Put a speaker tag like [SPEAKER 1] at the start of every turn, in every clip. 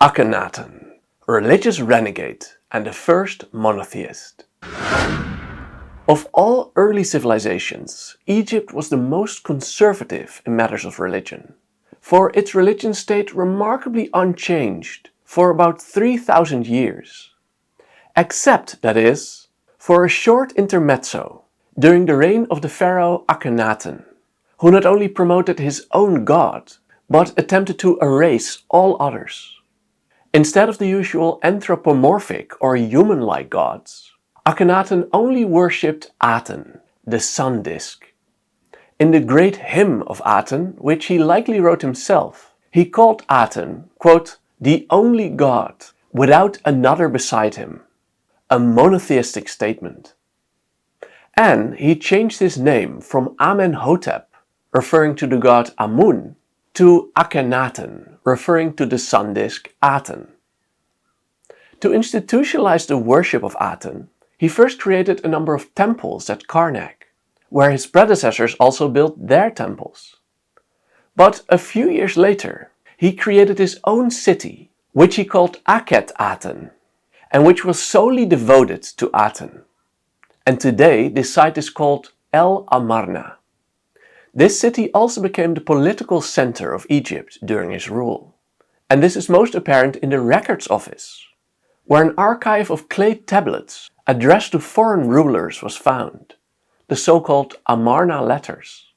[SPEAKER 1] Akhenaten, religious renegade and the first monotheist. Of all early civilizations, Egypt was the most conservative in matters of religion, for its religion stayed remarkably unchanged for about 3,000 years. Except, that is, for a short intermezzo during the reign of the pharaoh Akhenaten, who not only promoted his own god, but attempted to erase all others. Instead of the usual anthropomorphic or human-like gods, Akhenaten only worshipped Aten, the sun disk. In the great hymn of Aten, which he likely wrote himself, he called Aten, quote, the only god, without another beside him, a monotheistic statement. And he changed his name from Amenhotep, referring to the god Amun, to Akhenaten, referring to the sun disk Aten. To institutionalize the worship of Aten, he first created a number of temples at Karnak, where his predecessors also built their temples. But a few years later, he created his own city, which he called Akhetaten, and which was solely devoted to Aten. And today this site is called El Amarna. This city also became the political center of Egypt during his rule. And this is most apparent in the records office, where an archive of clay tablets addressed to foreign rulers was found, the so-called Amarna letters.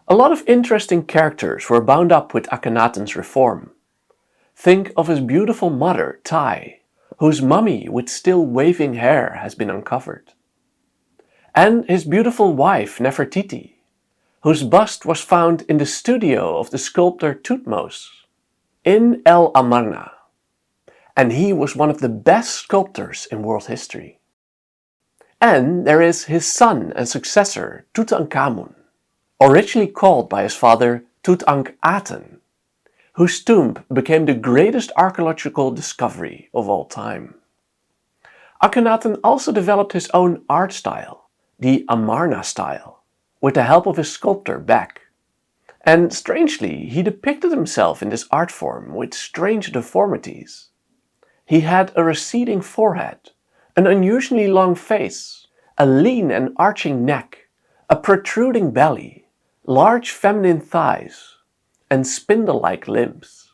[SPEAKER 1] A lot of interesting characters were bound up with Akhenaten's reform. Think of his beautiful mother, Tai, whose mummy with still waving hair has been uncovered. And his beautiful wife, Nefertiti, whose bust was found in the studio of the sculptor Thutmose in El Amarna. And he was one of the best sculptors in world history. And there is his son and successor, Tutankhamun, originally called by his father Tutankhaten, whose tomb became the greatest archaeological discovery of all time. Akhenaten also developed his own art style, the Amarna style, with the help of his sculptor Bek. And strangely, he depicted himself in this art form with strange deformities. He had a receding forehead, an unusually long face, a lean and arching neck, a protruding belly, large feminine thighs, and spindle-like limbs.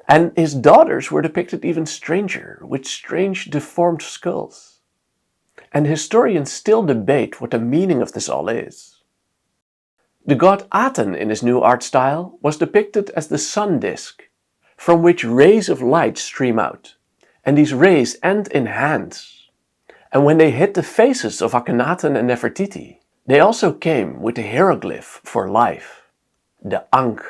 [SPEAKER 1] And his daughters were depicted even stranger, with strange deformed skulls. And historians still debate what the meaning of this all is. The god Aten in his new art style was depicted as the sun disk, from which rays of light stream out, and these rays end in hands. And when they hit the faces of Akhenaten and Nefertiti, they also came with the hieroglyph for life, the Ankh.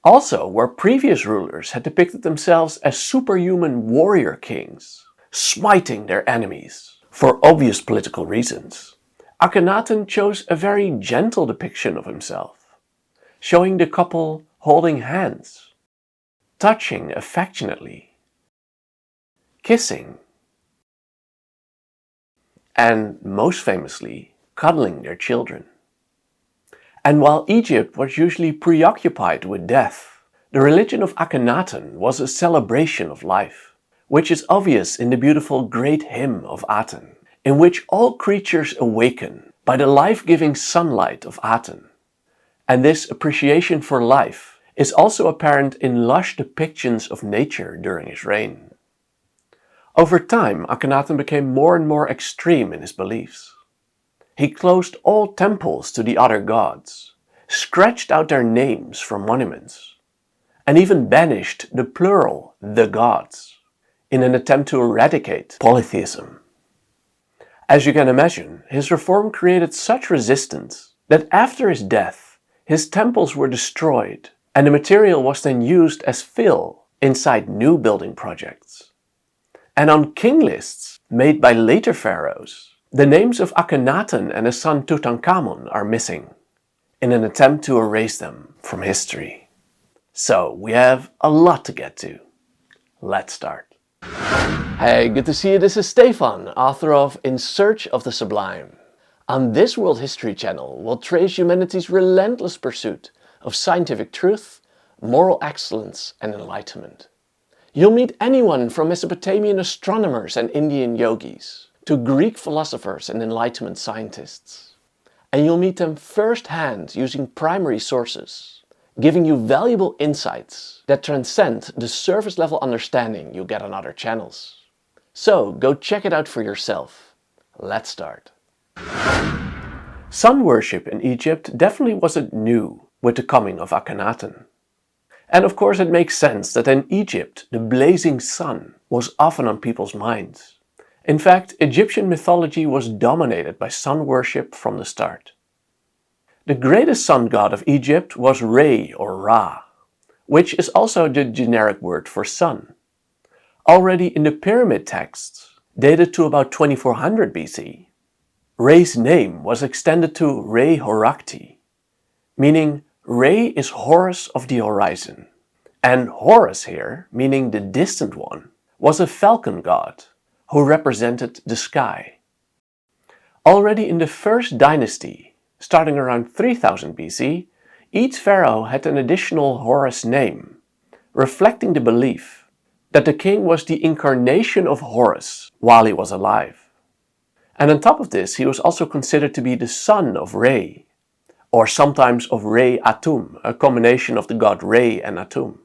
[SPEAKER 1] Also, where previous rulers had depicted themselves as superhuman warrior kings, smiting their enemies, for obvious political reasons, Akhenaten chose a very gentle depiction of himself, showing the couple holding hands, touching affectionately, kissing, and most famously, cuddling their children. And while Egypt was usually preoccupied with death, the religion of Akhenaten was a celebration of life, which is obvious in the beautiful great hymn of Aten, in which all creatures awaken by the life-giving sunlight of Aten. And this appreciation for life is also apparent in lush depictions of nature during his reign. Over time, Akhenaten became more and more extreme in his beliefs. He closed all temples to the other gods, scratched out their names from monuments, and even banished the plural, the gods, in an attempt to eradicate polytheism. As you can imagine, his reform created such resistance that after his death, his temples were destroyed, and the material was then used as fill inside new building projects. And on king lists made by later pharaohs, the names of Akhenaten and his son Tutankhamun are missing, in an attempt to erase them from history. So we have a lot to get to. Let's start. Hey, good to see you. This is Stephan, author of In Search of the Sublime. On this World History channel, we'll trace humanity's relentless pursuit of scientific truth, moral excellence and enlightenment. You'll meet anyone from Mesopotamian astronomers and Indian yogis to Greek philosophers and Enlightenment scientists. And you'll meet them firsthand using primary sources, giving you valuable insights that transcend the surface level understanding you get on other channels. So go check it out for yourself. Let's start. Sun worship in Egypt definitely wasn't new with the coming of Akhenaten. And of course it makes sense that in Egypt the blazing sun was often on people's minds. In fact, Egyptian mythology was dominated by sun worship from the start. The greatest sun god of Egypt was Re or Ra, which is also the generic word for sun. Already in the pyramid texts, dated to about 2400 BC, Re's name was extended to Re Horakti, meaning Re is Horus of the horizon. And Horus here, meaning the distant one, was a falcon god who represented the sky. Already in the first dynasty, starting around 3000 BC, each pharaoh had an additional Horus name, reflecting the belief that the king was the incarnation of Horus while he was alive. And on top of this, he was also considered to be the son of Re, or sometimes of Re Atum, a combination of the god Re and Atum.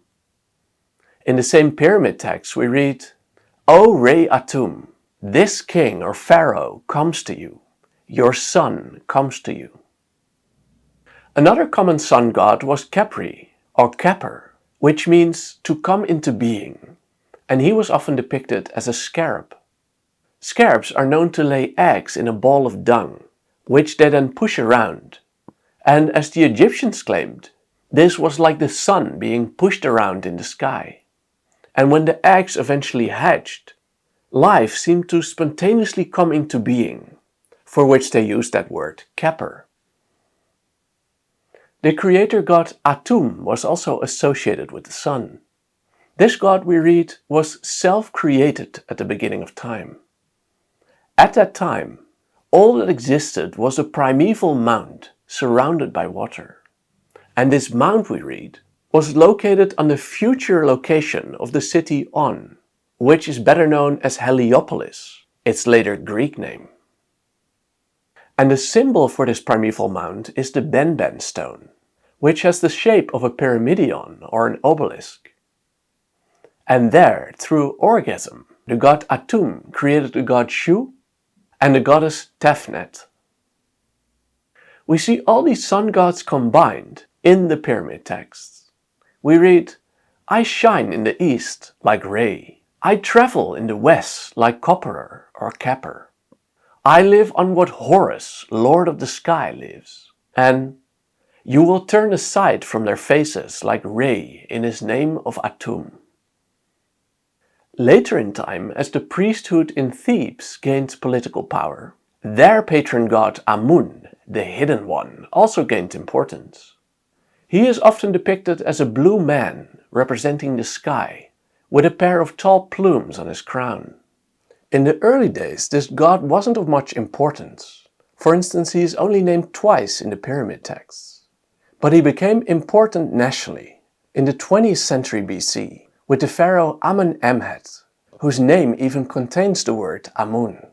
[SPEAKER 1] In the same pyramid text we read, "O Re Atum, this king or pharaoh comes to you, your son comes to you." Another common sun god was Khepri, or Khepr, which means to come into being, and he was often depicted as a scarab. Scarabs are known to lay eggs in a ball of dung, which they then push around. And as the Egyptians claimed, this was like the sun being pushed around in the sky. And when the eggs eventually hatched, life seemed to spontaneously come into being, for which they used that word Khepr. The creator god Atum was also associated with the sun. This god, we read, was self-created at the beginning of time. At that time, all that existed was a primeval mound surrounded by water. And this mound, we read, was located on the future location of the city On, which is better known as Heliopolis, its later Greek name. And the symbol for this primeval mound is the Benben stone, which has the shape of a pyramidion or an obelisk. And there, through orgasm, the god Atum created the god Shu and the goddess Tefnet. We see all these sun gods combined in the pyramid texts. We read, "I shine in the east like Re. I travel in the west like Copperer or Khepr. I live on what Horus, Lord of the Sky, lives." And "You will turn aside from their faces like Re in his name of Atum." Later in time, as the priesthood in Thebes gained political power, their patron god Amun, the Hidden One, also gained importance. He is often depicted as a blue man representing the sky, with a pair of tall plumes on his crown. In the early days, this god wasn't of much importance. For instance, he is only named twice in the pyramid texts. But he became important nationally in the 20th century BC with the pharaoh Amenemhet, whose name even contains the word Amun.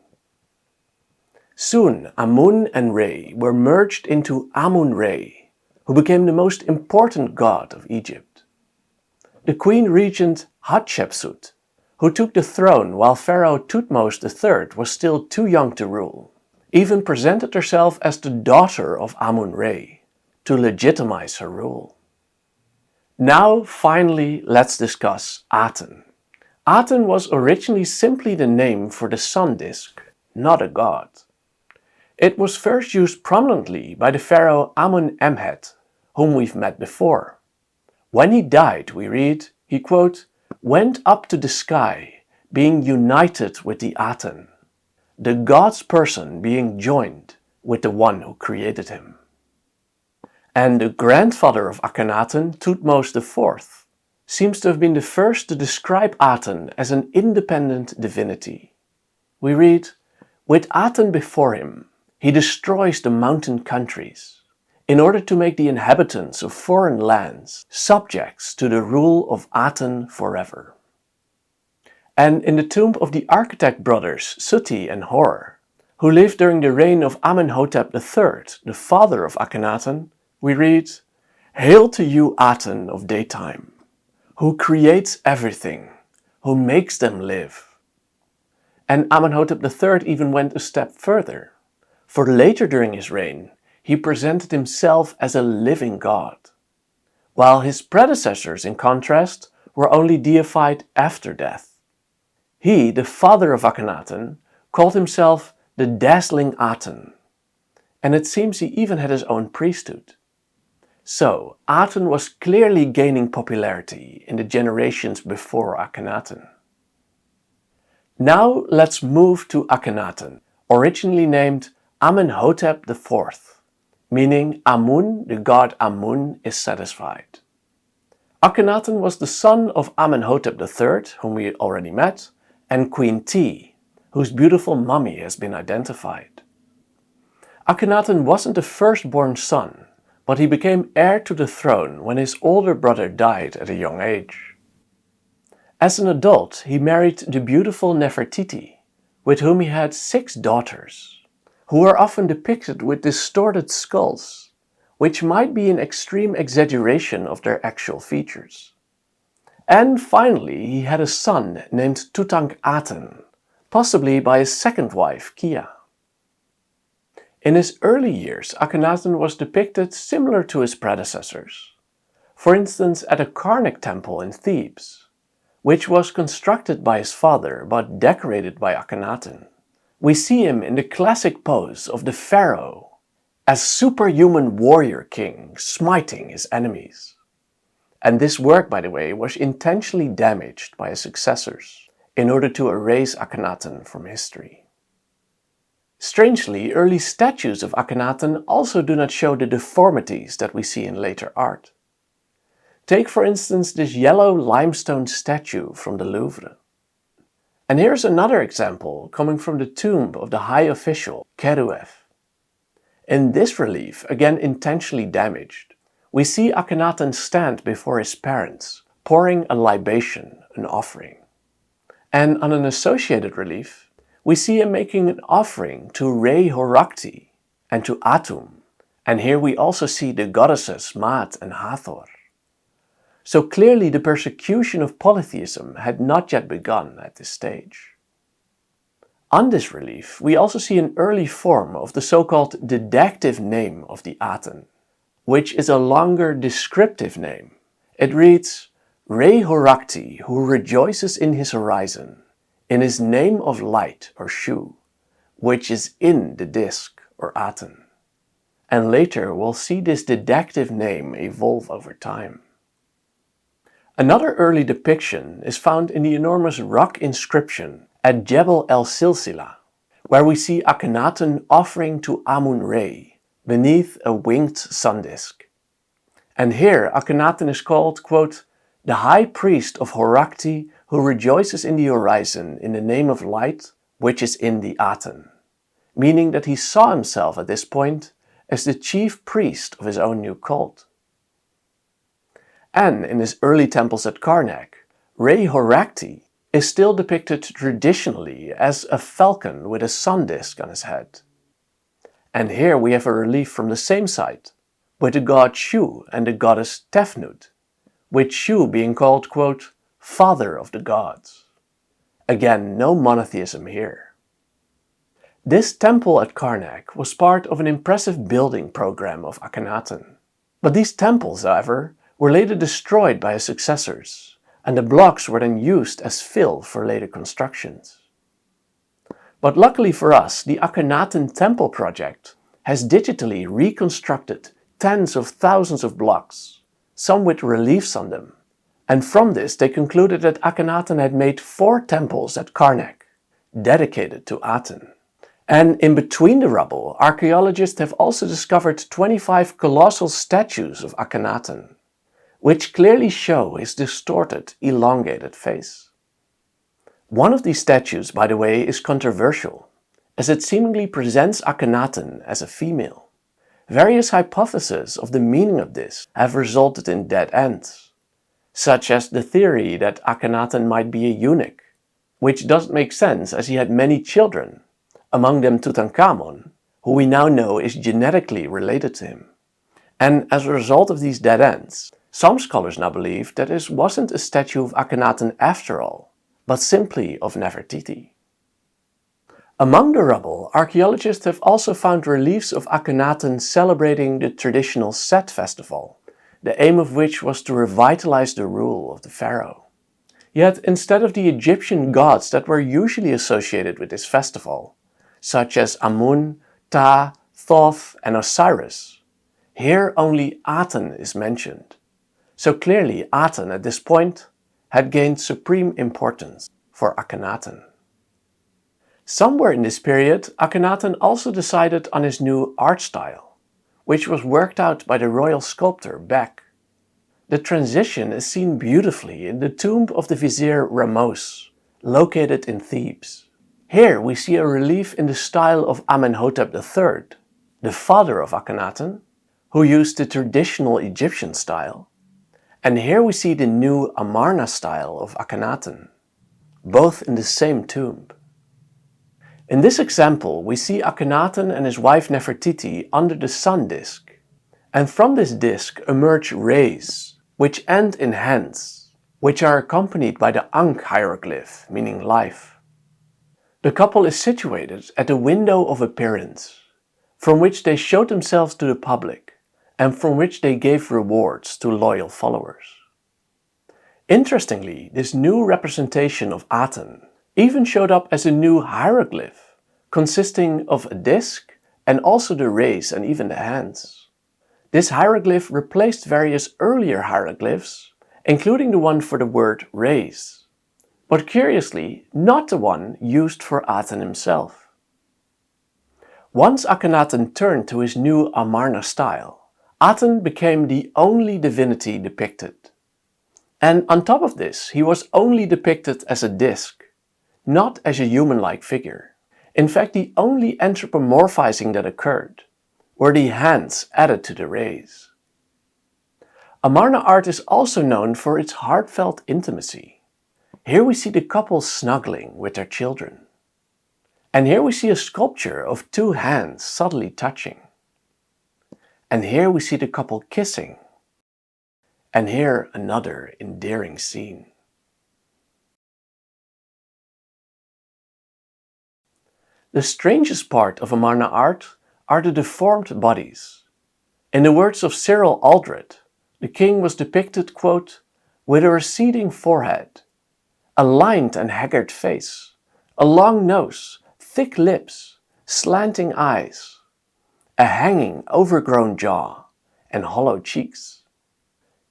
[SPEAKER 1] Soon Amun and Re were merged into Amun-Re, who became the most important god of Egypt. The queen regent Hatshepsut, who took the throne while Pharaoh Thutmose III was still too young to rule, even presented herself as the daughter of Amun-Re to legitimize her rule. Now finally let's discuss Aten. Aten was originally simply the name for the sun disk, not a god. It was first used prominently by the pharaoh Amenemhet, whom we've met before. When he died, we read, he quote, "went up to the sky, being united with the Aten, the god's person being joined with the one who created him." And the grandfather of Akhenaten, Thutmose IV, seems to have been the first to describe Aten as an independent divinity. We read, "With Aten before him, he destroys the mountain countries. in order to make the inhabitants of foreign lands subjects to the rule of Aten forever. And in the tomb of the architect brothers Suti and Hor, who lived during the reign of Amenhotep III, the father of Akhenaten, we read, "Hail to you, Aten of daytime, who creates everything, who makes them live." And Amenhotep III even went a step further, for later during his reign, he presented himself as a living god, while his predecessors, in contrast, were only deified after death. He, the father of Akhenaten, called himself the dazzling Aten, and it seems he even had his own priesthood. So, Aten was clearly gaining popularity in the generations before Akhenaten. Now let's move to Akhenaten, originally named Amenhotep IV, meaning Amun, the god Amun, is satisfied. Akhenaten was the son of Amenhotep III, whom we already met, and Queen T, whose beautiful mummy has been identified. Akhenaten wasn't the firstborn son, but he became heir to the throne when his older brother died at a young age. As an adult, he married the beautiful Nefertiti, with whom he had 6 daughters, who are often depicted with distorted skulls, which might be an extreme exaggeration of their actual features. And finally, he had a son named Tutankhaten, possibly by his second wife, Kia. In his early years, Akhenaten was depicted similar to his predecessors. For instance, at a Karnak temple in Thebes, which was constructed by his father but decorated by Akhenaten. We see him in the classic pose of the pharaoh, as superhuman warrior king smiting his enemies. And this work, by the way, was intentionally damaged by his successors in order to erase Akhenaten from history. Strangely, early statues of Akhenaten also do not show the deformities that we see in later art. Take for instance this yellow limestone statue from the Louvre. And here's another example coming from the tomb of the high official, Dinkgreve. In this relief, again intentionally damaged, we see Akhenaten stand before his parents, pouring a libation, an offering. And on an associated relief, we see him making an offering to Re Horakti and to Atum, and here we also see the goddesses Maat and Hathor. So clearly the persecution of polytheism had not yet begun at this stage. On this relief, we also see an early form of the so-called didactive name of the Aten, which is a longer descriptive name. It reads, Re Horakti, who rejoices in his horizon, in his name of light or Shu, which is in the disk or Aten. And later we'll see this didactive name evolve over time. Another early depiction is found in the enormous rock inscription at Jebel el-Silsila, where we see Akhenaten offering to Amun-Re beneath a winged sun disk. And here Akhenaten is called, quote, the high priest of Horakti who rejoices in the horizon in the name of light, which is in the Aten, meaning that he saw himself at this point as the chief priest of his own new cult. And in his early temples at Karnak, Re Horakti is still depicted traditionally as a falcon with a sun disk on his head. And here we have a relief from the same site, with the god Shu and the goddess Tefnut, with Shu being called, quote, father of the gods. Again, no monotheism here. This temple at Karnak was part of an impressive building program of Akhenaten. But these temples, however, were later destroyed by his successors, and the blocks were then used as fill for later constructions. But luckily for us, the Akhenaten temple project has digitally reconstructed tens of thousands of blocks, some with reliefs on them, and from this they concluded that Akhenaten had made 4 temples at Karnak, dedicated to Aten. And in between the rubble, archaeologists have also discovered 25 colossal statues of Akhenaten, which clearly show his distorted, elongated face. One of these statues, by the way, is controversial, as it seemingly presents Akhenaten as a female, Various hypotheses of the meaning of this have resulted in dead ends, such as the theory that Akhenaten might be a eunuch, which doesn't make sense as he had many children, among them Tutankhamun, who we now know is genetically related to him. And as a result of these dead ends, some scholars now believe that this wasn't a statue of Akhenaten after all, but simply of Nefertiti. Among the rubble, archaeologists have also found reliefs of Akhenaten celebrating the traditional Set festival, the aim of which was to revitalize the rule of the pharaoh. Yet instead of the Egyptian gods that were usually associated with this festival, such as Amun, Ta, Thoth and Osiris, here only Aten is mentioned. So clearly Aten at this point had gained supreme importance for Akhenaten. Somewhere in this period, Akhenaten also decided on his new art style, which was worked out by the royal sculptor Beck. The transition is seen beautifully in the tomb of the vizier Ramos, located in Thebes. Here we see a relief in the style of Amenhotep III, the father of Akhenaten, who used the traditional Egyptian style. And here we see the new Amarna style of Akhenaten, both in the same tomb. In this example, we see Akhenaten and his wife Nefertiti under the sun disk, and from this disk emerge rays, which end in hands, which are accompanied by the Ankh hieroglyph, meaning life. The couple is situated at the window of appearance, from which they showed themselves to the public, and from which they gave rewards to loyal followers. Interestingly, this new representation of Aten even showed up as a new hieroglyph, consisting of a disc and also the rays and even the hands. This hieroglyph replaced various earlier hieroglyphs, including the one for the word rays, but curiously not the one used for Aten himself. Once Akhenaten turned to his new Amarna style, Aten became the only divinity depicted. And on top of this, he was only depicted as a disc, not as a human-like figure. In fact, the only anthropomorphizing that occurred were the hands added to the rays. Amarna art is also known for its heartfelt intimacy. Here we see the couple snuggling with their children. And here we see a sculpture of two hands subtly touching. And here we see the couple kissing. And here another endearing scene. The strangest part of Amarna art are the deformed bodies. In the words of Cyril Aldred, the king was depicted, quote, with a receding forehead, a lined and haggard face, a long nose, thick lips, slanting eyes, a hanging, overgrown jaw, and hollow cheeks.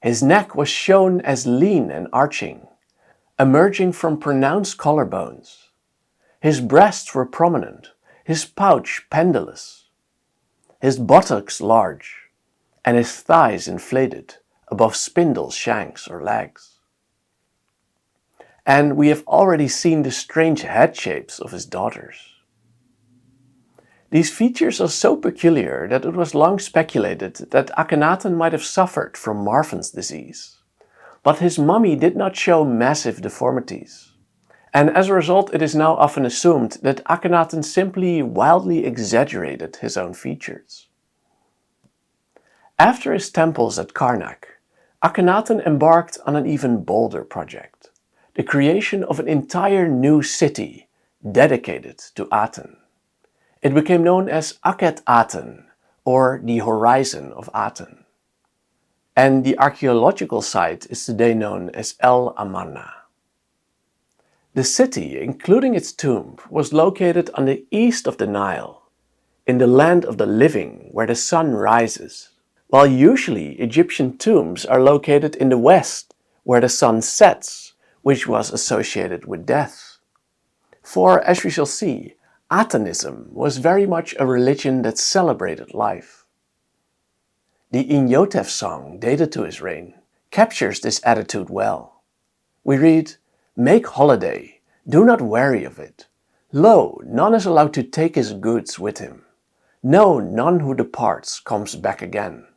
[SPEAKER 1] His neck was shown as lean and arching, emerging from pronounced collarbones. His breasts were prominent, his pouch pendulous, his buttocks large, and his thighs inflated above spindle shanks or legs. And we have already seen the strange head shapes of his daughters. These features are so peculiar that it was long speculated that Akhenaten might have suffered from Marfan's disease. But his mummy did not show massive deformities. And as a result, it is now often assumed that Akhenaten simply wildly exaggerated his own features. After his temples at Karnak, Akhenaten embarked on an even bolder project, the creation of an entire new city dedicated to Aten. It became known as Akhetaten, or the Horizon of Aten. And the archaeological site is today known as El Amarna. The city, including its tomb, was located on the east of the Nile, in the land of the living where the sun rises, while usually Egyptian tombs are located in the west where the sun sets, which was associated with death. For, as we shall see, Atenism was very much a religion that celebrated life. The Inyotef song, dated to his reign, captures this attitude well. We read, "Make holiday, do not weary of it. Lo, none is allowed to take his goods with him. No, none who departs comes back again.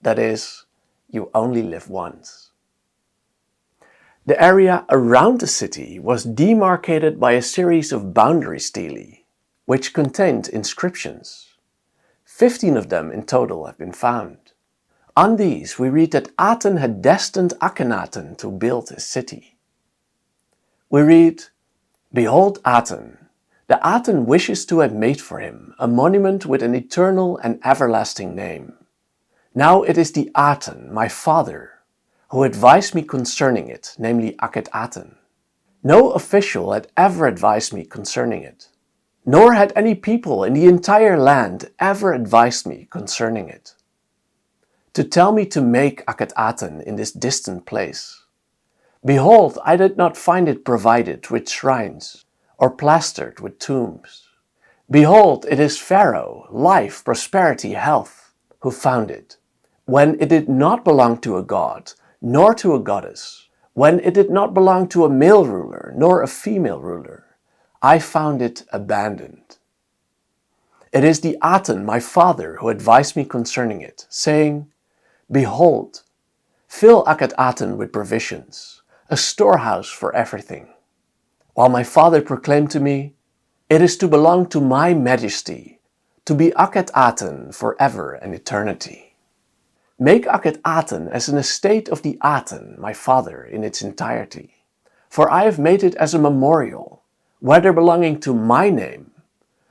[SPEAKER 1] That is, you only live once. The area around the city was demarcated by a series of boundary stelae, which contained inscriptions. 15 of them in total have been found. On these we read that Aten had destined Akhenaten to build his city. We read, "Behold Aten, the Aten wishes to have made for him a monument with an eternal and everlasting name. Now it is the Aten, my father, who advised me concerning it, namely Akhetaten. No official had ever advised me concerning it, nor had any people in the entire land ever advised me concerning it. To tell me to make Akhetaten in this distant place. Behold, I did not find it provided with shrines, or plastered with tombs. Behold, it is Pharaoh, life, prosperity, health, who found it, when it did not belong to a god, nor to a goddess, when it did not belong to a male ruler, nor a female ruler. I found it abandoned. It is the Aten, my father, who advised me concerning it, saying, Behold, fill Akhetaten with provisions, a storehouse for everything. While my father proclaimed to me, It is to belong to my majesty, to be Akhetaten forever and eternity. Make Akhetaten as an estate of the Aten, my father, in its entirety. For I have made it as a memorial, whether belonging to my name,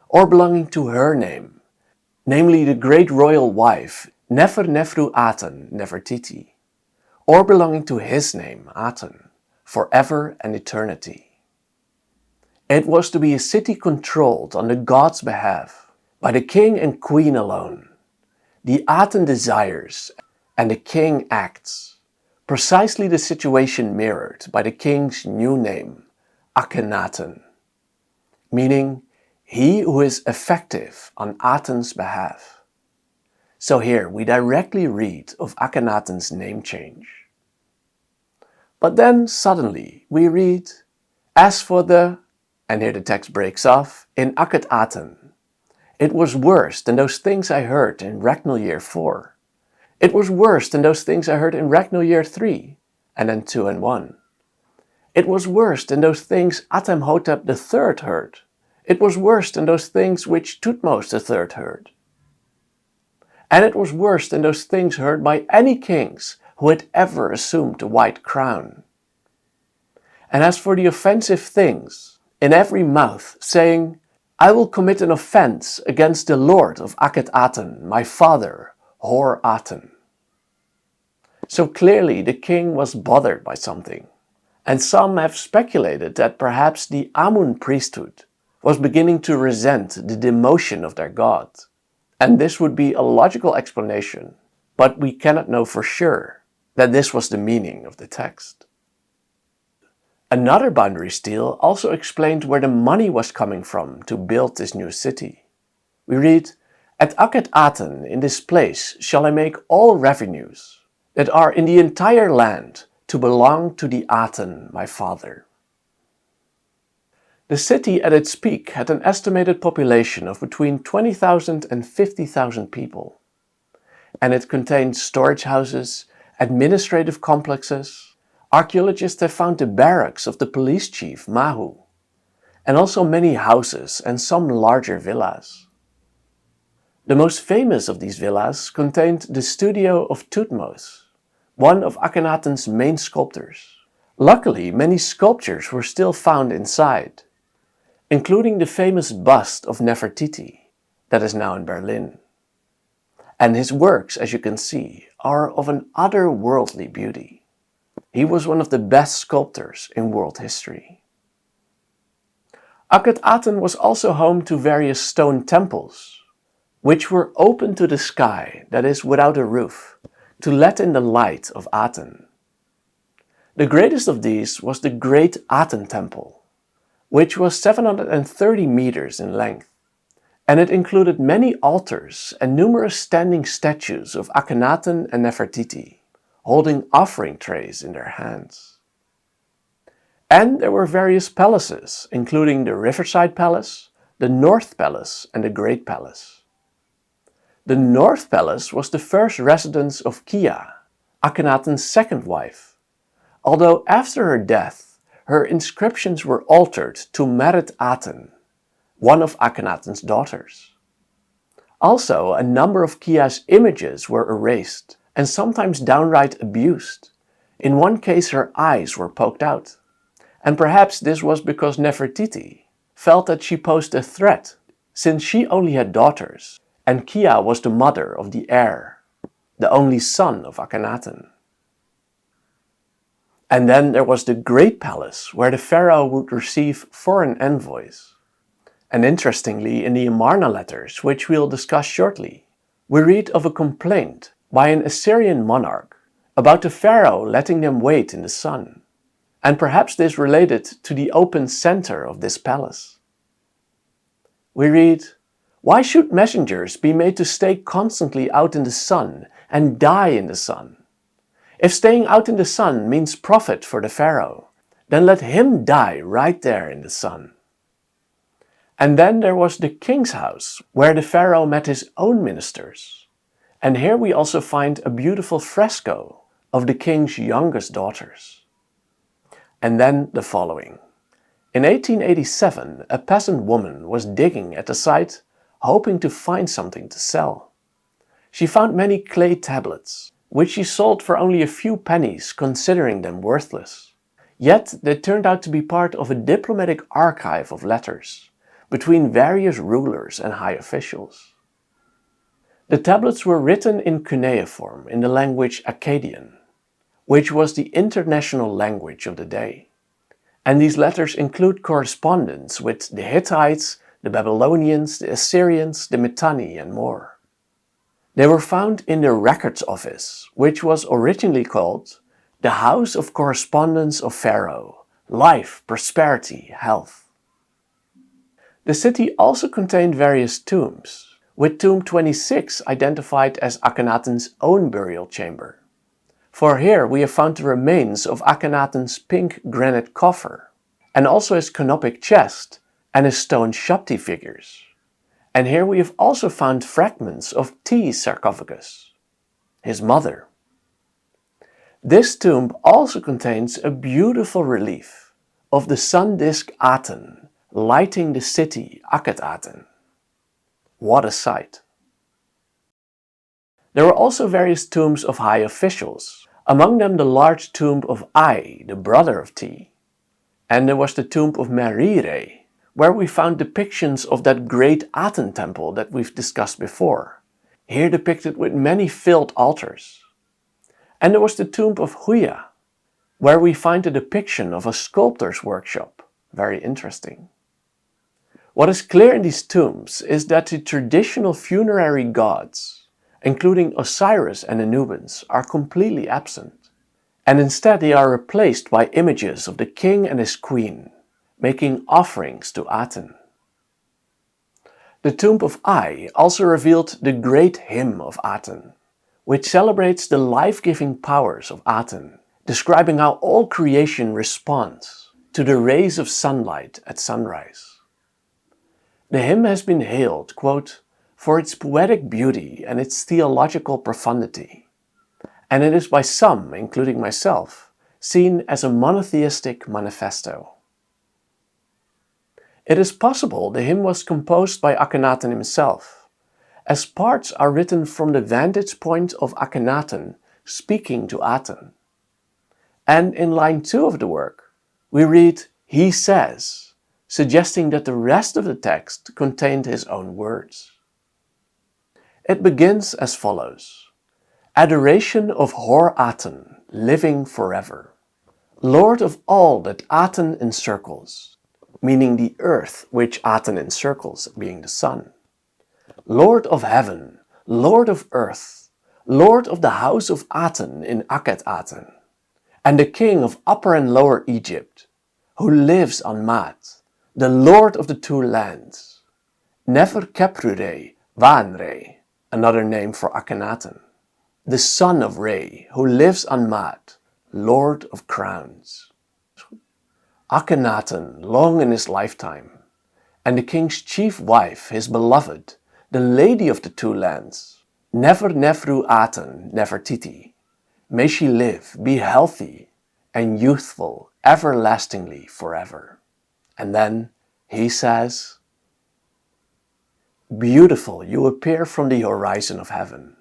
[SPEAKER 1] or belonging to her name, namely the great royal wife, Nefer-Nefru Aten Nefertiti, or belonging to his name, Aten, forever and eternity. It was to be a city controlled on the god's behalf, by the king and queen alone. The Aten desires and the king acts, precisely the situation mirrored by the king's new name, Akhenaten, meaning he who is effective on Aten's behalf. So here we directly read of Akhenaten's name change. But then suddenly we read, as for the, and here the text breaks off, in Akhetaten, it was worse than those things I heard in Regnal Year 4. It was worse than those things I heard in Regnal Year 3, and then 2 and 1. It was worse than those things Atemhotep III heard. It was worse than those things which Thutmose III heard. And it was worse than those things heard by any kings who had ever assumed the white crown. And as for the offensive things, in every mouth, saying, I will commit an offense against the Lord of Akhetaten, my father, Hor Aten. So clearly the king was bothered by something, and some have speculated that perhaps the Amun priesthood was beginning to resent the demotion of their god. And this would be a logical explanation, but we cannot know for sure that this was the meaning of the text. Another boundary stele also explained where the money was coming from to build this new city. We read, At Akhetaten, in this place, shall I make all revenues that are in the entire land to belong to the Aten, my father. The city at its peak had an estimated population of between 20,000 and 50,000 people. And it contained storage houses, administrative complexes. Archaeologists have found the barracks of the police chief, Mahu, and also many houses and some larger villas. The most famous of these villas contained the studio of Thutmose, one of Akhenaten's main sculptors. Luckily, many sculptures were still found inside, including the famous bust of Nefertiti that is now in Berlin. And his works, as you can see, are of an otherworldly beauty. He was one of the best sculptors in world history. Akhetaten was also home to various stone temples, which were open to the sky, that is, without a roof, to let in the light of Aten. The greatest of these was the Great Aten Temple, which was 730 meters in length, and it included many altars and numerous standing statues of Akhenaten and Nefertiti, holding offering trays in their hands. And there were various palaces, including the Riverside Palace, the North Palace and the Great Palace. The North Palace was the first residence of Kia, Akhenaten's second wife, although after her death her inscriptions were altered to merit Aten, one of Akhenaten's daughters. Also, a number of Kia's images were erased and sometimes downright abused. In one case her eyes were poked out, and perhaps this was because Nefertiti felt that she posed a threat since she only had daughters and Kia was the mother of the heir, the only son of Akhenaten. And then there was the Great Palace, where the pharaoh would receive foreign envoys. And interestingly, in the Amarna letters, which we'll discuss shortly, we read of a complaint by an Assyrian monarch about the pharaoh letting them wait in the sun. And perhaps this related to the open center of this palace. We read, "Why should messengers be made to stay constantly out in the sun and die in the sun? If staying out in the sun means profit for the pharaoh, then let him die right there in the sun." And then there was the king's house, where the pharaoh met his own ministers. And here we also find a beautiful fresco of the king's youngest daughters. And then the following. In 1887, a peasant woman was digging at the site, hoping to find something to sell. She found many clay tablets, which she sold for only a few pennies, considering them worthless. Yet they turned out to be part of a diplomatic archive of letters between various rulers and high officials. The tablets were written in cuneiform in the language Akkadian, which was the international language of the day. And these letters include correspondence with the Hittites, the Babylonians, the Assyrians, the Mitanni, and more. They were found in the Records Office, which was originally called the House of Correspondence of Pharaoh, Life, Prosperity, Health. The city also contained various tombs, with tomb 26 identified as Akhenaten's own burial chamber. For here we have found the remains of Akhenaten's pink granite coffer, and also his canopic chest and his stone Shapti figures. And here we have also found fragments of T's sarcophagus, his mother. This tomb also contains a beautiful relief of the sun disk Aten lighting the city Akhetaten. What a sight! There were also various tombs of high officials, among them the large tomb of I, the brother of T. And there was the tomb of Merire, where we found depictions of that great Aten temple that we've discussed before, here depicted with many filled altars. And there was the tomb of Huya, where we find a depiction of a sculptor's workshop. Very interesting. What is clear in these tombs is that the traditional funerary gods, including Osiris and Anubis, are completely absent, and instead they are replaced by images of the king and his queen, making offerings to Aten. The tomb of I also revealed the great hymn of Aten, which celebrates the life-giving powers of Aten, describing how all creation responds to the rays of sunlight at sunrise. The hymn has been hailed, quote, for its poetic beauty and its theological profundity, and it is by some, including myself, seen as a monotheistic manifesto. It is possible the hymn was composed by Akhenaten himself, as parts are written from the vantage point of Akhenaten speaking to Aten. And in line 2 of the work, we read, "He says," suggesting that the rest of the text contained his own words. It begins as follows: "Adoration of Hor Aten, living forever, Lord of all that Aten encircles," meaning the earth which Aten encircles, being the sun. "Lord of heaven, Lord of earth, Lord of the house of Aten in Akhetaten, and the king of Upper and Lower Egypt, who lives on Maat, the Lord of the two lands, Nefer Keprure Vanre," another name for Akhenaten, "the son of Re, who lives on Maat, Lord of crowns." Akhenaten long in his lifetime, and the king's chief wife, his beloved, the lady of the two lands. Never Nevru Aten Nefertiti. May she live, be healthy, and youthful everlastingly forever. And then he says, beautiful you appear from the horizon of heaven,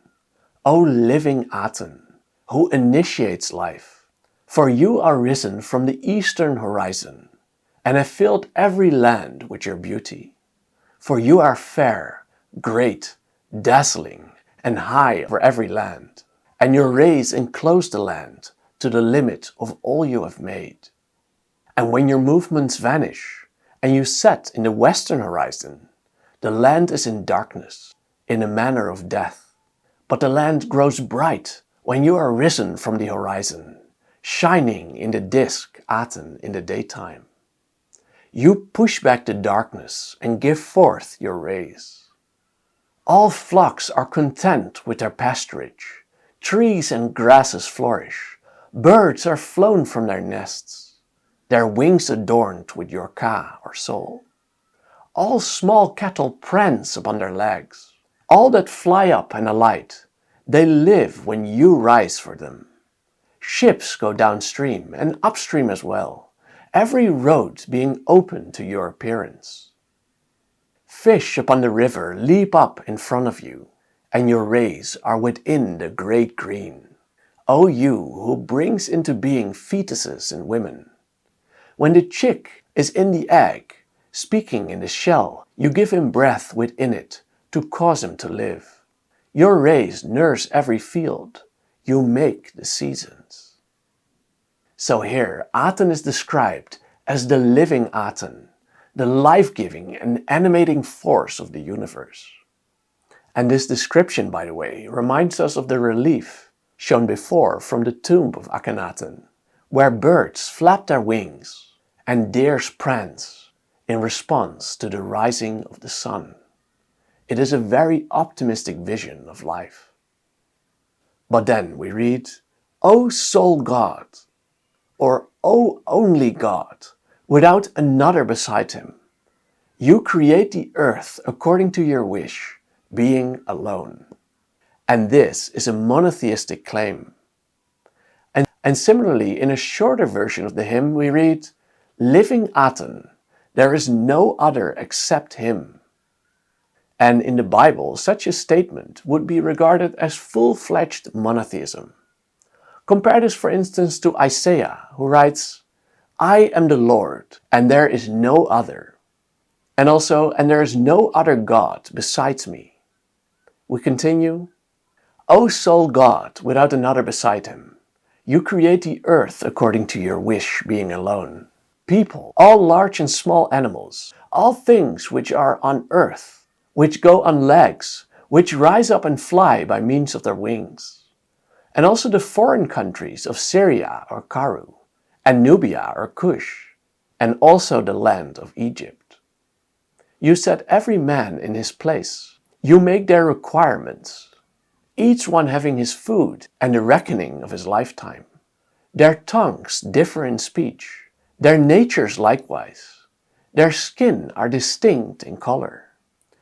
[SPEAKER 1] O living Aten, who initiates life. For you are risen from the eastern horizon, and have filled every land with your beauty. For you are fair, great, dazzling, and high over every land, and your rays enclose the land to the limit of all you have made. And when your movements vanish, and you set in the western horizon, the land is in darkness, in a manner of death. But the land grows bright when you are risen from the horizon, shining in the disk Aten in the daytime. You push back the darkness and give forth your rays. All flocks are content with their pasturage, trees and grasses flourish, birds are flown from their nests, their wings adorned with your ka or soul. All small cattle prance upon their legs, all that fly up and alight, they live when you rise for them. Ships go downstream and upstream as well, every road being open to your appearance. Fish upon the river leap up in front of you, and your rays are within the great green. O you who brings into being fetuses in women. When the chick is in the egg, speaking in the shell, you give him breath within it to cause him to live. Your rays nurse every field, you make the seasons. So here, Aten is described as the living Aten, the life-giving and animating force of the universe. And this description, by the way, reminds us of the relief shown before from the tomb of Akhenaten, where birds flap their wings and deers prance in response to the rising of the sun. It is a very optimistic vision of life. But then we read, O sole God, or O only God, without another beside him. You create the earth according to your wish, being alone. And this is a monotheistic claim. And similarly, in a shorter version of the hymn, we read, Living Aten, there is no other except him. And in the Bible, such a statement would be regarded as full-fledged monotheism. Compare this, for instance, to Isaiah, who writes, I am the Lord, and there is no other. And also, and there is no other God besides me. We continue, O sole God, without another beside him, you create the earth according to your wish, being alone. People, all large and small animals, all things which are on earth, which go on legs, which rise up and fly by means of their wings. And also the foreign countries of Syria or Karu, and Nubia or Cush, and also the land of Egypt. You set every man in his place. You make their requirements, each one having his food and the reckoning of his lifetime. Their tongues differ in speech, their natures likewise. Their skin are distinct in color.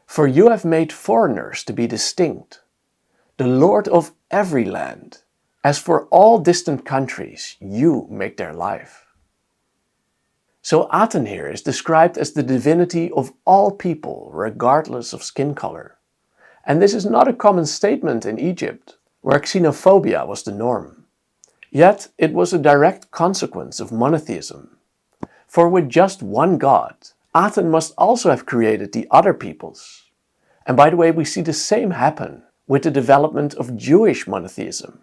[SPEAKER 1] For you have made foreigners to be distinct, the Lord of every land. As for all distant countries, you make their life. So Aten here is described as the divinity of all people, regardless of skin color. And this is not a common statement in Egypt, where xenophobia was the norm. Yet it was a direct consequence of monotheism. For with just one God, Aten must also have created the other peoples. And by the way, we see the same happen with the development of Jewish monotheism.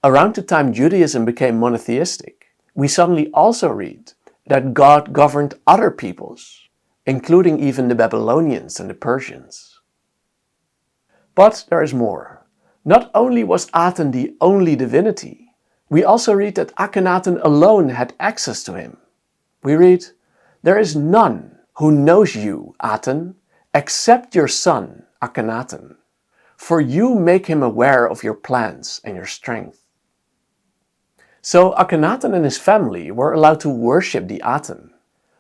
[SPEAKER 1] Around the time Judaism became monotheistic, we suddenly also read that God governed other peoples, including even the Babylonians and the Persians. But there is more. Not only was Aten the only divinity, we also read that Akhenaten alone had access to him. We read, there is none who knows you, Aten, except your son, Akhenaten, for you make him aware of your plans and your strength. So Akhenaten and his family were allowed to worship the Aten,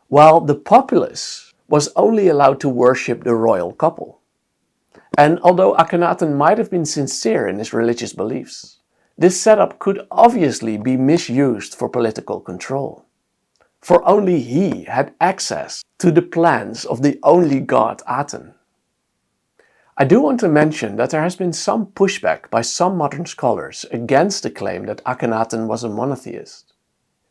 [SPEAKER 1] while the populace was only allowed to worship the royal couple. And although Akhenaten might have been sincere in his religious beliefs, this setup could obviously be misused for political control. For only he had access to the plans of the only god Aten. I do want to mention that there has been some pushback by some modern scholars against the claim that Akhenaten was a monotheist.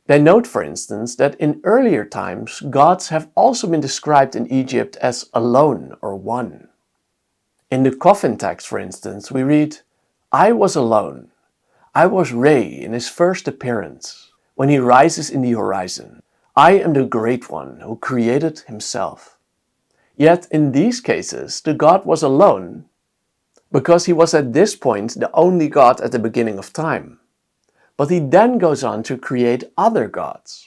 [SPEAKER 1] They note, for instance, that in earlier times gods have also been described in Egypt as alone or one. In the coffin text, for instance, we read, "I was alone. I was Re in his first appearance, when he rises in the horizon. I am the Great One who created himself." Yet in these cases the god was alone because he was at this point the only god at the beginning of time. But he then goes on to create other gods.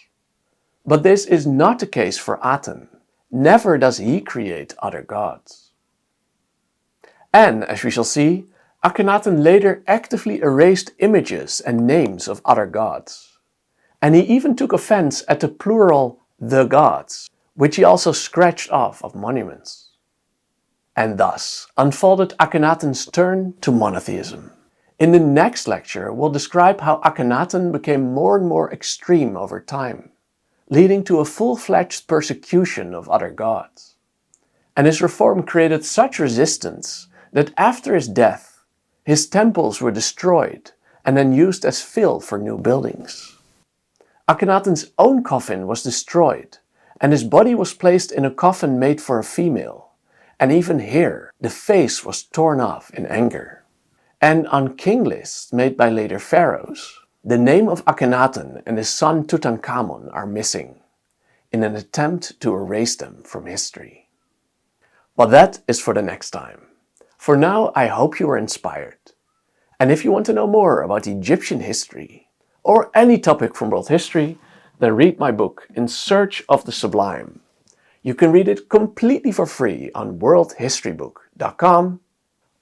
[SPEAKER 1] But this is not the case for Aten. Never does he create other gods. And, as we shall see, Akhenaten later actively erased images and names of other gods. And he even took offense at the plural "the gods", which he also scratched off of monuments. And thus unfolded Akhenaten's turn to monotheism. In the next lecture, we'll describe how Akhenaten became more and more extreme over time, leading to a full-fledged persecution of other gods. And his reform created such resistance that after his death, his temples were destroyed and then used as fill for new buildings. Akhenaten's own coffin was destroyed, and his body was placed in a coffin made for a female, and even here the face was torn off in anger. And on king lists made by later pharaohs, the name of Akhenaten and his son Tutankhamun are missing, in an attempt to erase them from history. But that is for the next time. For now, I hope you were inspired. And if you want to know more about Egyptian history, or any topic from world history, then read my book, In Search of the Sublime. You can read it completely for free on worldhistorybook.com,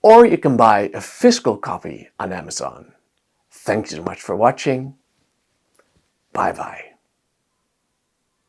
[SPEAKER 1] or you can buy a physical copy on Amazon. Thank you so much for watching. Bye bye.